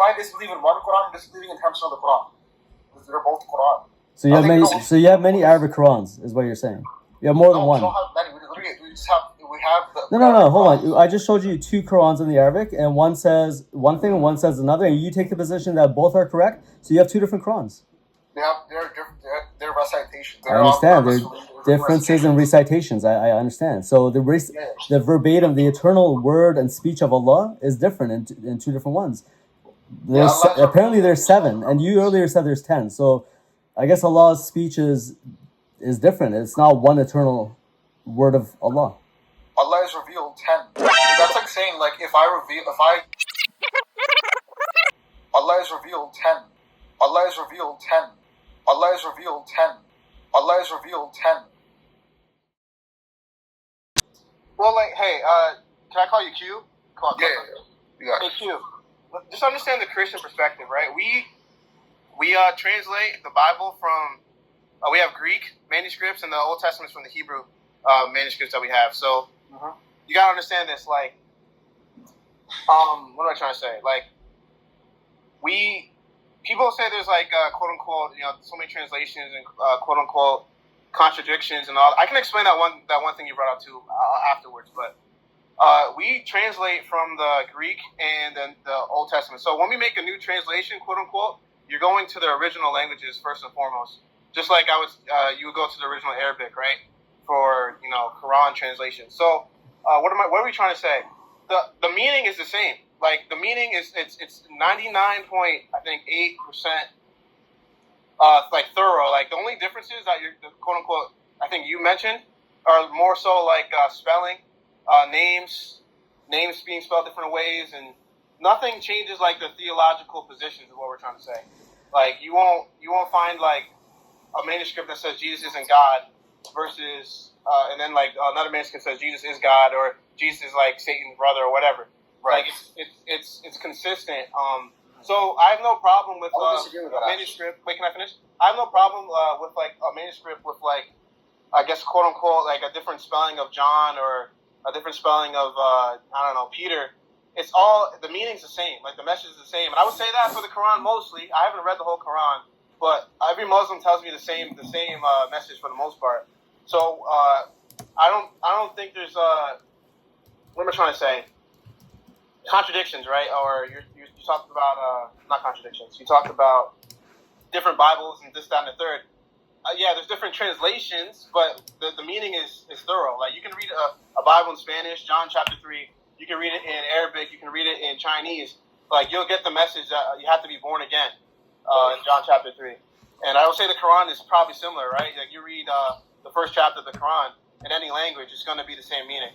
I disbelieve in one Quran, I'm disbelieving in 10% of the Quran. Because they're both Quran. So you have many. So you have many Arabic Qurans, is what you're saying. You have more than one. We don't have many. We just have. We have the. No. Hold on. I just showed you 2 Qurans in the Arabic, and one says one thing and one says another, and you take the position that both are correct. So you have 2 different Qurans. They're recitations. I understand. There are differences in recitations. I understand. So the verbatim, the eternal word and speech of Allah is different in 2 different ones. Apparently there's 7, and you earlier said there's 10. So I guess Allah's speech is different. It's not one eternal word of Allah. Allah is revealed 10. That's like saying Allah is revealed 10. Allah is revealed 10. Allah is revealed 10. Allah is revealed 10. Well, like, hey, can I call you Q? Yeah. Hey, Q. Just understand the Christian perspective, right? We translate the Bible from we have Greek manuscripts and the Old Testament's from the Hebrew manuscripts that we have. So you gotta understand this. Like, what am I trying to say? Like, people say there's like quote unquote, so many translations and quote unquote contradictions and all. I can explain that one thing you brought up too afterwards, but we translate from the Greek and then the Old Testament. So when we make a new translation, quote unquote, you're going to the original languages first and foremost. Just like you would go to the original Arabic, right? For Quran translation. So what are we trying to say? The meaning is the same. Like, the meaning is it's 99.8% like thorough. Like, the only differences that the quote unquote I think you mentioned are more so like spelling, names being spelled different ways, and nothing changes like the theological positions of what we're trying to say. Like, you won't find like a manuscript that says Jesus isn't God versus and then like another manuscript says Jesus is God or Jesus is like Satan's brother or whatever. Right. Like, it's consistent. So I have no problem with a manuscript. Wait, can I finish? I have no problem with like a manuscript with like, I guess, quote unquote, like a different spelling of John or a different spelling of Peter. It's all, the meaning's the same. Like, the message is the same. And I would say that for the Quran mostly. I haven't read the whole Quran, but every Muslim tells me the same message for the most part. So I don't think there's what am I trying to say? Contradictions, right? Or you talked about not contradictions. You talked about different Bibles and this, that, and the third. Yeah, there's different translations, but the meaning is thorough. Like, you can read a Bible in Spanish, John chapter 3. You can read it in Arabic. You can read it in Chinese. Like, you'll get the message that you have to be born again in John chapter 3. And I would say the Quran is probably similar, right? Like, you read the first chapter of the Quran in any language, it's going to be the same meaning.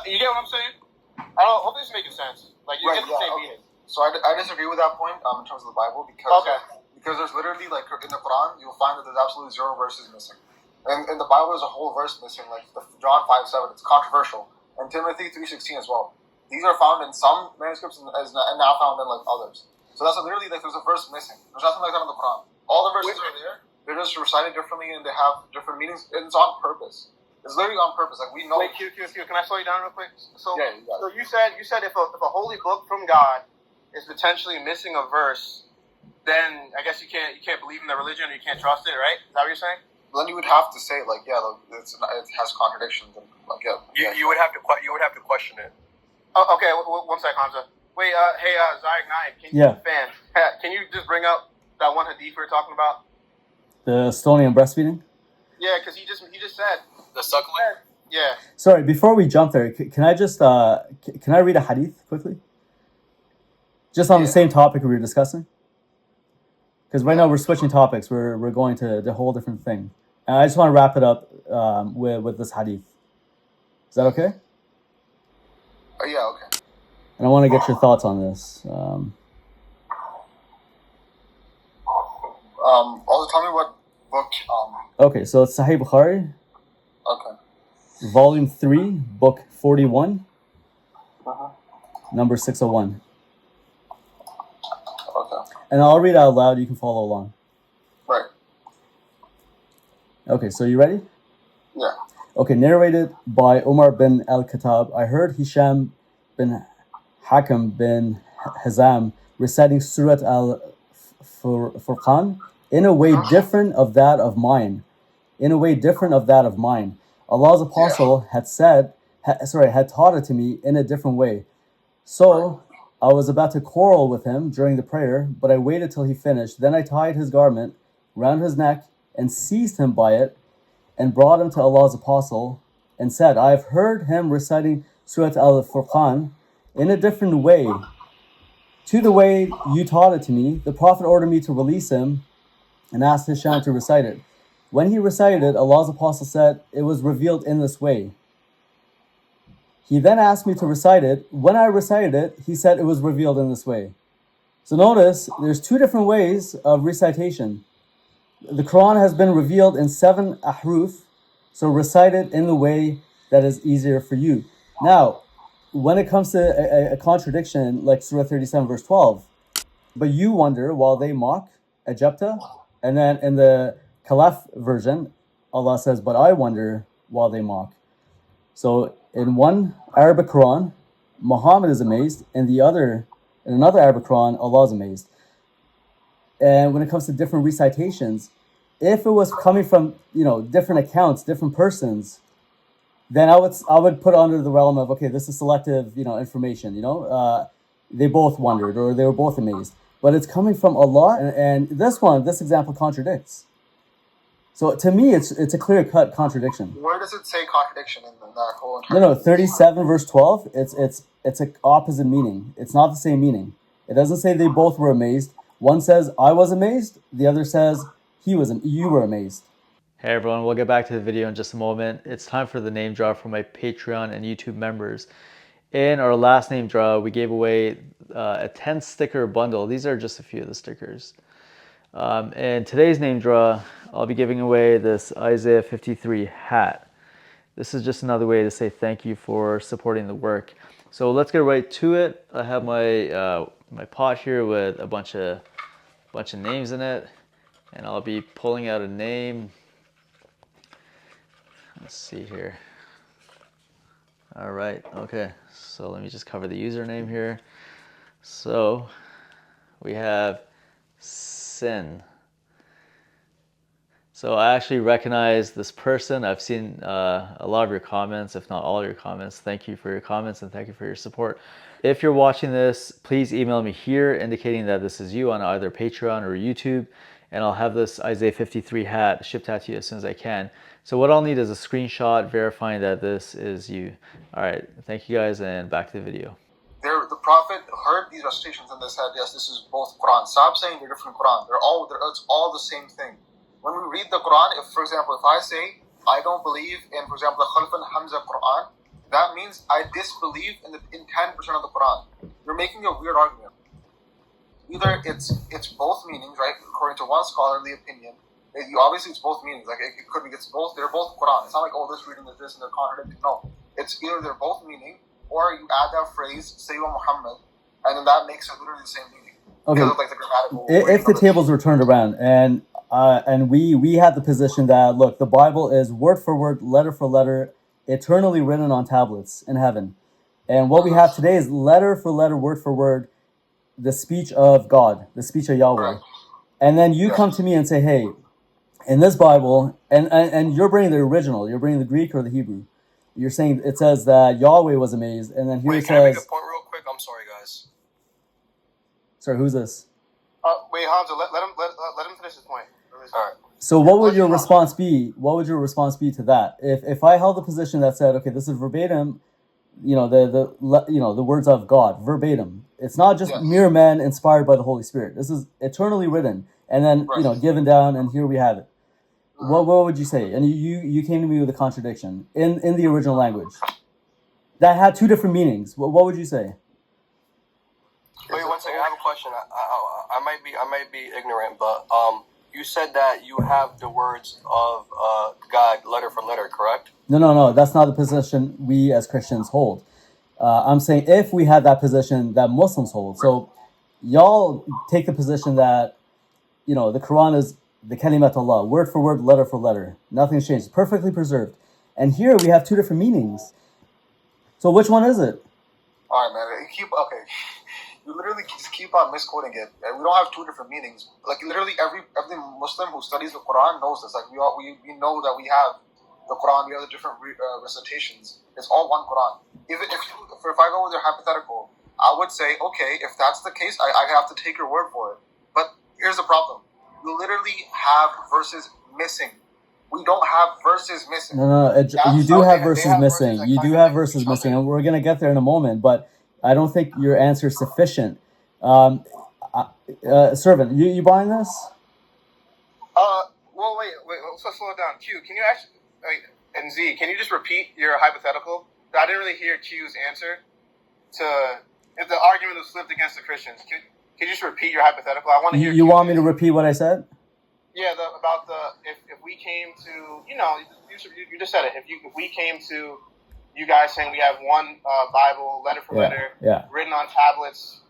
You get what I'm saying? I don't hope this is making sense. Like, you get the same meaning. So I disagree with that point in terms of the Bible because there's literally, like, in the Quran, you'll find that there's absolutely 0 verses missing. And in the Bible, there's a whole verse missing, like John 5:7. It's controversial. And Timothy 3:16 as well. These are found in some manuscripts and not found in like others. So that's literally like there's a verse missing. There's nothing like that in the Quran. All the verses are there. They're just recited differently and they have different meanings. And it's on purpose. It's literally on purpose. Like, we know. Wait, Q. Can I slow you down real quick? So you said if a holy book from God is potentially missing a verse, then I guess you can't believe in the religion or you can't trust it, right? Is that what you're saying? Then you would have to say like, it has contradictions and like you would have to question it. Oh, okay, one sec, Hamza. Wait, hey, Zayak Naik, can you just bring up that one hadith we were talking about? The stoning and breastfeeding? Yeah, because he just said the suckling. Yeah. Sorry, before we jump there, can I just can I read a hadith quickly? Just on the same topic we were discussing. Because right now we're switching topics. We're going to the whole different thing. And I just want to wrap it up with this hadith. Is that okay? Yeah, okay. And I want to get your thoughts on this. Also, tell me what book. Okay, so it's Sahih Bukhari. Okay. Volume 3, Book 41, number 601. Okay. And I'll read out loud. You can follow along. Right. Okay, so you ready? Yeah. Okay, narrated by Umar bin al-Khattab. I heard Hisham bin Hakam bin Hazam reciting Surat al-Furqan in a way different of that of mine. In a way different of that of mine. Allah's apostle had taught it to me in a different way. So I was about to quarrel with him during the prayer, but I waited till he finished. Then I tied his garment round his neck and seized him by it and brought him to Allah's apostle and said, I have heard him reciting Surat al-Furqan in a different way to the way you taught it to me. The Prophet ordered me to release him and asked Hisham to recite it. When he recited it, Allah's apostle said, it was revealed in this way. He then asked me to recite it. When I recited it, he said it was revealed in this way. So notice, there's two different ways of recitation. The Quran has been revealed in 7 ahruf, so recite it in the way that is easier for you. Now, when it comes to a contradiction like Surah 37 verse 12, but you wonder while they mock, Ejepta, and then in the Khalaf version, Allah says, but I wonder while they mock. So in one Arabic Quran, Muhammad is amazed, and in another Arabic Quran, Allah is amazed. And when it comes to different recitations, if it was coming from different accounts, different persons, then I would put it under the realm of, okay, this is selective information. They both wondered or they were both amazed, but it's coming from Allah, and this example contradicts. So to me, it's a clear-cut contradiction. Where does it say contradiction in that whole? No, 37 verse 12. It's an opposite meaning. It's not the same meaning. It doesn't say they both were amazed. One says I was amazed. The other says you were amazed. Hey everyone, we'll get back to the video in just a moment. It's time for the name draw for my Patreon and YouTube members. In our last name draw, we gave away a 10 sticker bundle. These are just a few of the stickers. In today's name draw, I'll be giving away this Isaiah 53 hat. This is just another way to say thank you for supporting the work. So let's get right to it. I have my my pot here with a bunch of names in it, and I'll be pulling out a name. Let's see here. All right, okay. So let me just cover the username here. So we have Sin. So I actually recognize this person. I've seen a lot of your comments, if not all your comments. Thank you for your comments and thank you for your support. If you're watching this, please email me here indicating that this is you on either Patreon or YouTube, and I'll have this Isaiah 53 hat shipped out to you as soon as I can. So what I'll need is a screenshot verifying that this is you. All right, thank you guys, and back to the video. The Prophet heard these recitations and they said, yes, this is both Quran. Stop saying they're different Quran. It's all the same thing. When we read the Quran, for example, if I say, I don't believe in, for example, the Khalf and Hamza Quran, that means I disbelieve in 10% of the Quran. You're making a weird argument. Either it's both meanings, right? According to one scholarly opinion, obviously it's both meanings. Like it could be they're both Quran. It's not like, this reading is this and they're contradicting. No, it's either they're both meaning, or you add that phrase, Sayyidina Muhammad, and then that makes it literally the same meaning. Okay. Because of, like, the grammatical if the tables were turned around and we had the position that, look, the Bible is word for word, letter for letter, eternally written on tablets in heaven. And what we have today is letter for letter, word for word, the speech of God, the speech of Yahweh. Right. And then you come to me and say, hey, in this Bible, and you're bringing the original, you're bringing the Greek or the Hebrew. You're saying it says that Yahweh was amazed, and then here it says... Wait, can I make a point real quick? I'm sorry, guys. Sorry, who's this? Wait, Hamza, let him finish his point. All right. So what would your response be? What would your response be to that? If I held a position that said, okay, this is verbatim, the words of God, verbatim. It's not just mere men inspired by the Holy Spirit. This is eternally written, and then given down, and here we have it. What would you say? And you came to me with a contradiction in the original language that had two different meanings. What would you say? Wait, one second. I have a question. I might be ignorant, but you said that you have the words of God letter for letter, correct? No. That's not the position we as Christians hold. I'm saying if we had that position that Muslims hold. So y'all take the position that the Quran is the Kalimat Allah, word for word, letter for letter. Nothing's changed. Perfectly preserved. And here we have two different meanings. So which one is it? All right, man. you literally just keep on misquoting it. And we don't have two different meanings. Like literally every Muslim who studies the Quran knows this. Like we know that we have the Quran, we have the different recitations. It's all one Quran. Even if I go with your hypothetical, I would say, okay, if that's the case, I have to take your word for it. But here's the problem: you literally have verses missing. We don't have verses missing. No. You do have verses missing. You do have verses missing, and we're gonna get there in a moment. But I don't think your answer is sufficient. Servant, you buying this? Well, wait. Let's slow it down. Q, can you actually, and Z, can you just repeat your hypothetical? I didn't really hear Q's answer to if the argument was flipped against the Christians. Can you just repeat your hypothetical? I want to hear. You want me to repeat what I said? Yeah, if we came to you just said it. If we came to you guys saying we have one Bible, letter for letter, written on tablets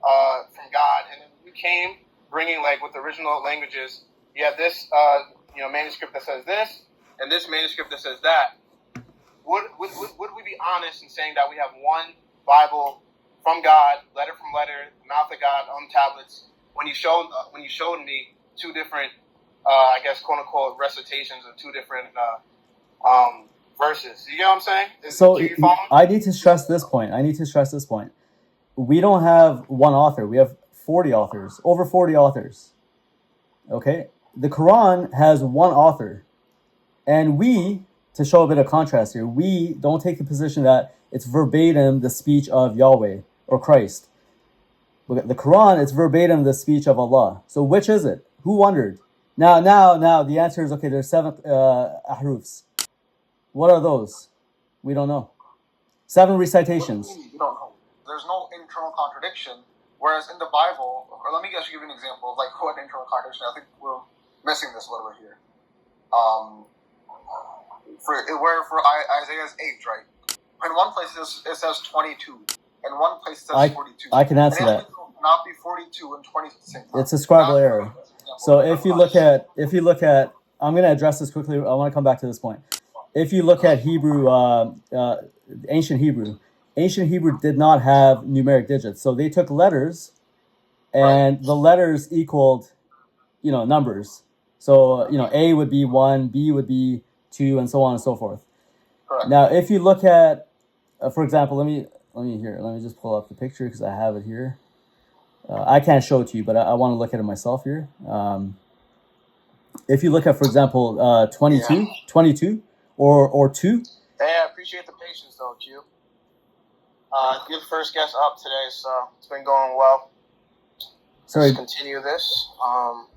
from God, and then you came bringing like with the original languages, you have this manuscript that says this, and this manuscript that says that. Would we be honest in saying that we have one Bible from God, letter from letter, mouth of God on tablets? When you showed me two different, I guess quote unquote recitations of two different verses. You get what I'm saying? So I need to stress this point. We don't have one author. We have 40 authors, over 40 authors. Okay, the Quran has one author, and we, to show a bit of contrast here, we don't take the position that it's verbatim the speech of Yahweh or Christ. Look at the Quran, it's verbatim the speech of Allah. So which is it? Who wondered? Now the answer is okay, there's 7 ahrufs. What are those? We don't know. 7 recitations. What do you mean you don't know? There's no internal contradiction. Whereas in the Bible, or let me just give you an example of like what internal contradiction. I think we're missing this a little bit here. For Isaiah's age, right? In one place it says 22. In one place it says 42. I can answer that. It not be 42 and 20 at the same time. It's a scribal error. So if you look at, I'm going to address this quickly. I want to come back to this point. If you look at Hebrew, ancient Hebrew did not have numeric digits. So they took letters, and the letters equaled, numbers. So, A would be 1, B would be 2, and so on and so forth. Correct. Now, if you look at, for example, let me just pull up the picture because I have it here. I can't show it to you, but I want to look at it myself here. If you look at, for example, 22 or 2. Hey, I appreciate the patience though, Q. You're the first guest up today, so it's been going well. Sorry. Let's continue this. I'll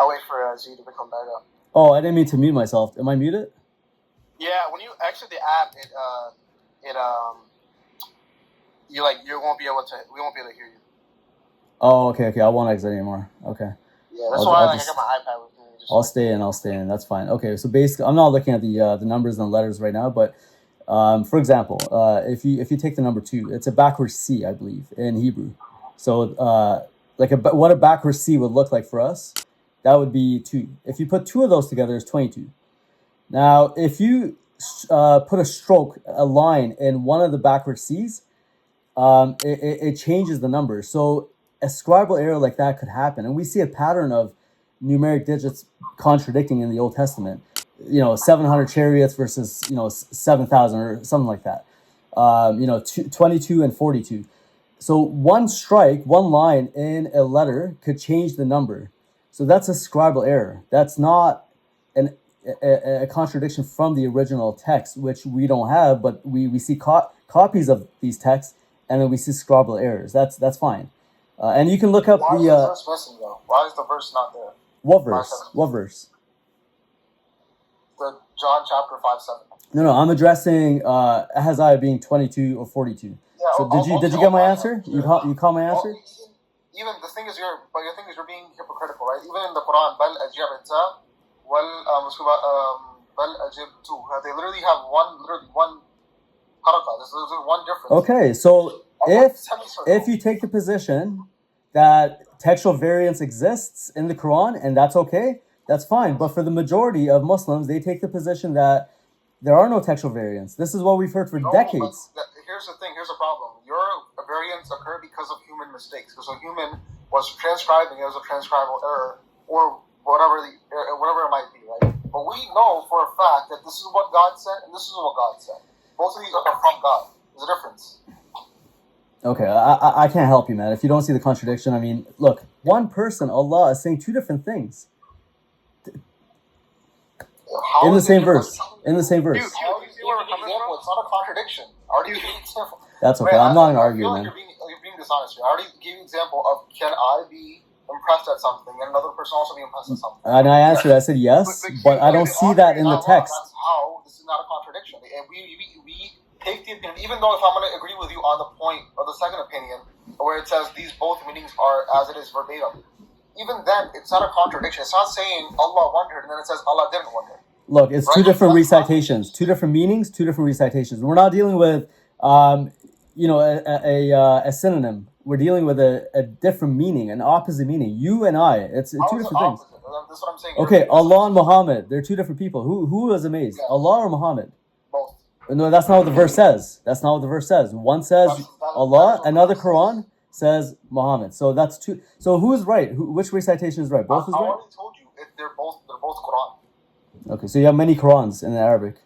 wait for Z to come back up. Oh, I didn't mean to mute myself. Am I muted? Yeah, when you exit the app, we won't be able to hear you. Oh, okay. I won't exit anymore. Okay. Yeah, that's why I got my iPad with me. I'll stay in. That's fine. Okay, so basically, I'm not looking at the numbers and the letters right now, but for example, if you take the number 2, it's a backwards C, I believe, in Hebrew. So what a backwards C would look like for us, that would be 2. If you put 2 of those together, it's 22. Now, if you put a line in one of the backwards C's, it changes the numbers. So a scribal error like that could happen, and we see a pattern of numeric digits contradicting in the Old Testament. 700 chariots versus 7,000 or something like that. 22 and 42. So one line in a letter could change the number. So that's a scribal error. That's not a contradiction from the original text, which we don't have, but we see copies of these texts, and then we see scribal errors. That's fine. And you can look up Why is the verse missing though? Why is the verse not there? What verse? The John chapter 5:7. No, I'm addressing Ahaziah being 22 or 42. Yeah, so did you get my answer? You caught my answer? Even the thing is you're being hypocritical, right? Even in the Quran, bal ajabta bal ajibtu. They literally have one haraka. There's one difference. Okay, so if you take the position that textual variance exists in the Quran, and that's okay, that's fine. But for the majority of Muslims, they take the position that there are no textual variants. This is what we've heard for decades. here's the thing. Here's the problem. Your variants occur because of human mistakes. Because a human was transcribing as a transcribal error, or whatever it might be, right? But we know for a fact that this is what God said, and this is what God said. Both of these are from God. There's a difference. Okay, I can't help you, man. If you don't see the contradiction, I mean, look, one person, Allah, is saying two different things in the same verse. In the same verse. Dude, how do you see where we're coming from? It's not a contradiction. I already gave you an example. That's okay. I'm not going to argue, man. You're being dishonest here. I already gave you an example of can I be impressed at something and another person also be impressed at something. And I answered, I said yes, but I don't see that in the text. That's how this is not a contradiction. And we take the opinion, even though if I'm going to agree with you on the point of the second opinion, where it says these both meanings are as it is verbatim, even then, it's not a contradiction. It's not saying Allah wondered and then it says Allah didn't wonder. Look, it's two different recitations, two different meanings, two different recitations. We're not dealing with, a synonym. We're dealing with a different meaning, an opposite meaning. You and I, it's two different things. That's what I'm saying. Okay, Allah and Muhammad, they're two different people. Who was amazed? Yeah. Allah or Muhammad? Both. No, that's not what the verse says. That's not what the verse says. One says Allah, another Quran says Muhammad. So that's two. So who is right? Which recitation is right? Both is right? I already told you. They're both Quran. Okay, so you have many Qurans in Arabic.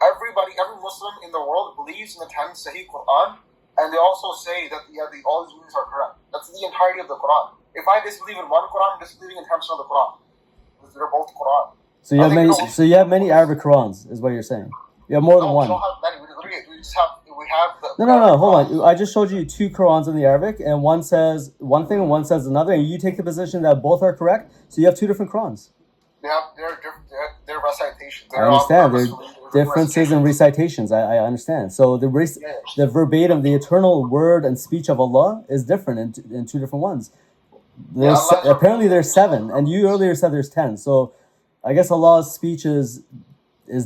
Every Muslim in the world believes in the 10 Sahih Quran, and they also say that all these meanings are correct. That's the entirety of the Quran. If I disbelieve in one Quran, I'm disbelieving in 10% of the Quran. They're both Quran. So you have many. So you have many Arabic Qurans, is what you're saying. You have more than one. We don't have many. We just have. We have the. No. Hold on. I just showed you two Qurans in the Arabic, and one says one thing and one says another, and you take the position that both are correct. So you have two different Qurans. They're recitations. I understand. There are differences in recitations. I understand. So the verbatim, the eternal word and speech of Allah is different in two different ones. Apparently there's 7, and you earlier said there's 10. So I guess Allah's speech is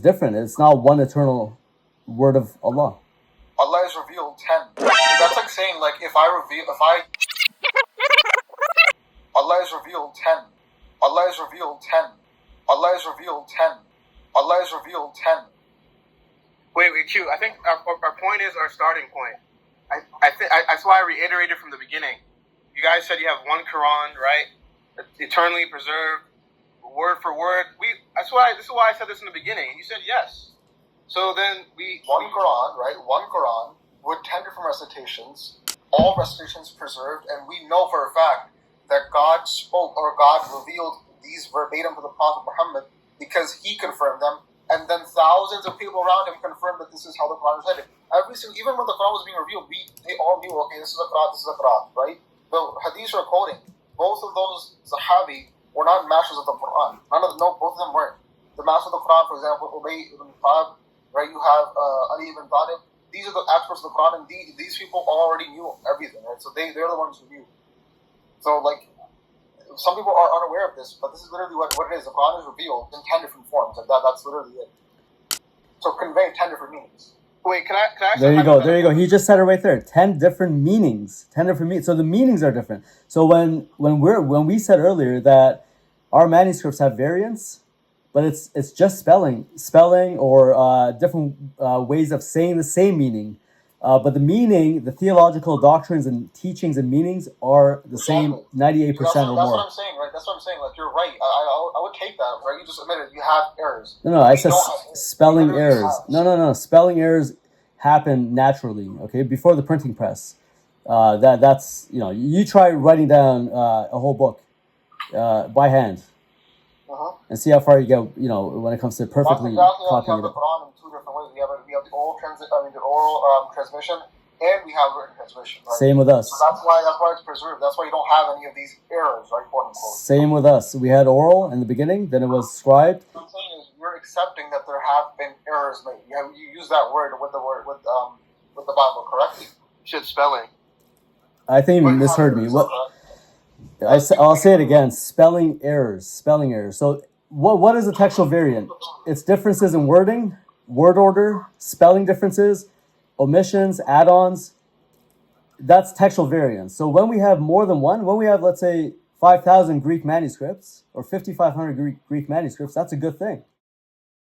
different. It's not one eternal word of Allah. Allah is revealed 10. That's like saying Allah is revealed 10. Allah is revealed 10. Allah is revealed 10. Allah is revealed 10. Wait, Q. I think our point is our starting point. That's why I reiterated from the beginning. You guys said you have one Quran, right? Eternally preserved, word for word. This is why I said this in the beginning. And you said yes. So then Quran, right? One Quran with 10 different recitations, all recitations preserved, and we know for a fact that God spoke or God revealed these verbatim to the Prophet Muhammad because he confirmed them, and then thousands of people around him confirmed that this is how the Quran is headed. Even when the Quran was being revealed, they all knew, okay, this is a Quran, right? The hadiths are quoting. Both of those Sahabi were not masters of the Quran. Both of them weren't. The master of the Quran, for example, Ubay ibn Ka'b, right? You have Ali ibn Talib. These are the experts of the Quran, and these people already knew everything, right? So they're the ones who knew. So, some people are unaware of this, but this is literally what it is. The Quran is revealed in 10 different forms. That's literally it. So convey 10 different meanings. Wait, can I There you go. He just said it right there. 10 different meanings. 10 different meanings. So the meanings are different. So when we said earlier that our manuscripts have variants, but it's just spelling or different ways of saying the same meaning. But the meaning, the theological doctrines and teachings and meanings are the same 98% or more. That's what I'm saying, right? That's what I'm saying. You're right. I would take that, right? You just admitted you have errors. No, I said spelling errors. No. Spelling errors happen naturally, okay? Before the printing press. That's, you try writing down a whole book by hand. And see how far you get, when it comes to perfectly copying it. Quran in two different ways. We have the oral transmission, and we have written transmission. Right? Same with us. So that's why it's preserved. That's why you don't have any of these errors, right? Quote unquote. Same with us. We had oral in the beginning, then it was scribed. What I'm saying is, you're accepting that there have been errors made. You use that word with the Bible, correct? You said spelling. I think you misheard me. I'll say it again. Spelling errors. So what is a textual variant? It's differences in wording, word order, spelling differences, omissions, add-ons. That's textual variance. So when we have more than one, when we have, let's say, 5,000 Greek manuscripts or 5,500 Greek manuscripts, that's a good thing.